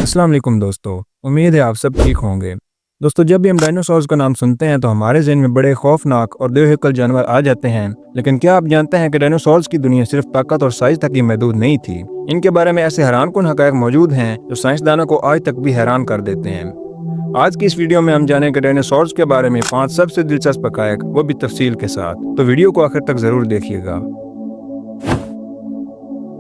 अस्सलाम वालेकुम दोस्तों, उम्मीद है आप सब ठीक होंगे। दोस्तों, जब भी हम डायनासोर्स का नाम सुनते हैं तो हमारे ज़हन में बड़े खौफनाक और बेहकल जानवर आ जाते हैं। लेकिन क्या आप जानते हैं कि डायनासोर्स की दुनिया सिर्फ ताकत और साइज तक ही महदूद नहीं थी। इनके बारे में ऐसे हैरानकुन हक़ाइक़ मौजूद हैं जो साइंसदानों को आज तक भी हैरान कर देते हैं। आज की इस वीडियो में हम जानेंगे डायनासोर्स के बारे में 5 सबसे दिलचस्प हक़ाइक़, वो भी तफसील के साथ। तो वीडियो को आखिर तक ज़रूर देखिएगा।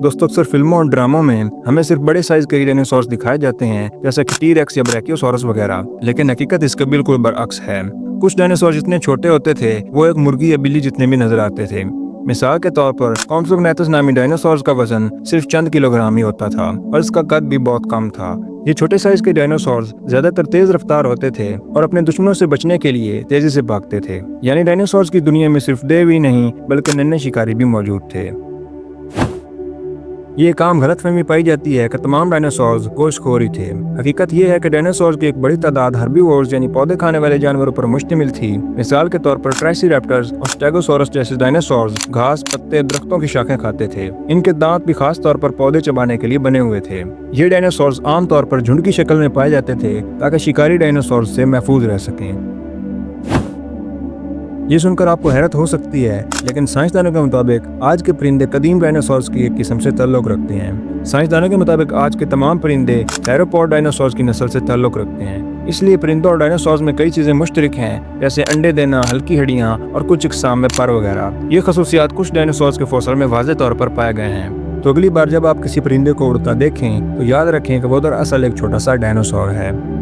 दोस्तों, अक्सर फिल्मों और ड्रामों में हमें सिर्फ बड़े साइज के डायनासोर्स दिखाए जाते हैं, जैसे कि टी-रेक्स या ब्रैकियोसॉरस वगैरह, लेकिन हकीकत इसके बिल्कुल बरअक्स है। कुछ डायनासोर जितने छोटे होते थे वो एक मुर्गी या बिल्ली जितने भी नजर आते थे। मिसाल के तौर पर कॉम्प्सोग्नैथस नामी डायनासोर का वजन सिर्फ चंद किलोग्राम ही होता था और इसका कद भी बहुत कम था। ये छोटे साइज के डायनासोर ज्यादातर तेज रफ्तार होते थे और अपने दुश्मनों से बचने के लिए तेजी से भागते थे। यानी डायनासोर की दुनिया में सिर्फ देव ही नहीं बल्कि नन्हे शिकारी भी मौजूद थे। ये एक आम गलतफहमी पाई जाती है कि तमाम डायनासोर्स गोश्तखोर ही थे। हकीकत ये है कि डायनासोर्स की एक बड़ी तादाद हर्बीवोर्स यानी पौधे खाने वाले जानवरों पर मुश्तमिल थी। मिसाल के तौर पर ट्राइसेरैप्टर्स और स्टेगोसोरस जैसे डायनासोर्स घास, पत्ते, दरख्तों की शाखें खाते थे। इनके दांत भी खास तौर पर पौधे चबाने के लिए बने हुए थे। ये डायनासोर्स आमतौर पर झुंड की शक्ल में पाए जाते थे ताकि शिकारी डायनासोर्स से महफूज रह सकें। ये सुनकर आपको हैरत हो सकती है, लेकिन साइंसदानों के मुताबिक आज के परिंदे कदीम डायनासोर्स की एक किस्म से ताल्लुक रखते हैं। साइंसदानों के मुताबिक आज के तमाम परिंदे थेरोपॉड डायनासोर्स की नस्ल से ताल्लुक रखते हैं। इसलिए परिंदों और डायनासोर्स में कई चीजें मुश्तरक हैं, जैसे अंडे देना, हल्की हड्डियां और कुछ अक़साम में पर वगैरह। ये खसूसियात कुछ डायनासोर्स के फॉसिल में वाज़ेह तौर पर पाए गए हैं। तो अगली बार जब आप किसी परिंदे को उड़ता देखें तो याद रखें कि वो दरअसल एक छोटा सा डायनासोर है।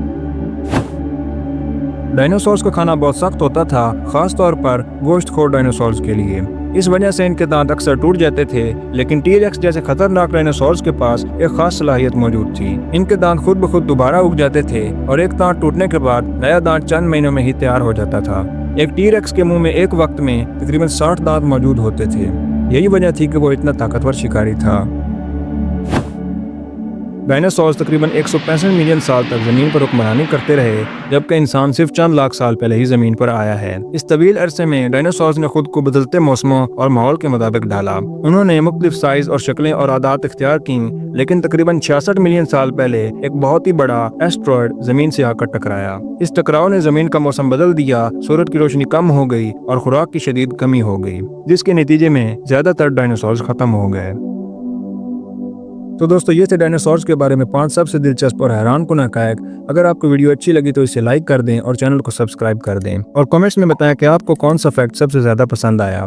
डायनासोर्स का खाना बहुत सख्त होता था, खास तौर पर गोश्तखोर डायनासोर्स के लिए। इस वजह से इनके दांत अक्सर टूट जाते थे, लेकिन टी-रेक्स जैसे खतरनाक डायनासोर्स के पास एक खास सलाहियत मौजूद थी। इनके दांत खुद ब खुद दोबारा उग जाते थे और एक दांत टूटने के बाद नया दांत चंद महीनों में ही तैयार हो जाता था। एक टी-रेक्स के मुंह में एक वक्त में तकरीबन 60 दांत मौजूद होते थे। यही वजह थी कि वो इतना ताकतवर शिकारी था। डायनासोर्स तकरीबन 165 मिलियन साल तक जमीन पर हुक्मरानी करते रहे, जबकि इंसान सिर्फ चंद लाख साल पहले ही जमीन पर आया है। इस तवील अरसे में डायनासोर्स ने खुद को बदलते मौसमों और माहौल के मुताबिक ढाला। उन्होंने मुख्तलिफ साइज और शक्लें और आदात इख्तियार की, लेकिन तकरीबन 66 मिलियन साल पहले एक बहुत ही बड़ा एस्ट्रॉयड जमीन से आकर टकराया। इस टकराव ने जमीन का मौसम बदल दिया, सूरज की रोशनी कम हो गई और खुराक की शदीद कमी हो गई, जिसके नतीजे में ज्यादातर डायनासोर्स खत्म हो गए। तो दोस्तों, ये थे डायनासोर्स के बारे में 5 सबसे दिलचस्प और हैरानकुन हक़ाइक़। अगर आपको वीडियो अच्छी लगी तो इसे लाइक कर दें और चैनल को सब्सक्राइब कर दें और कमेंट्स में बताएं कि आपको कौन सा फैक्ट सबसे ज़्यादा पसंद आया।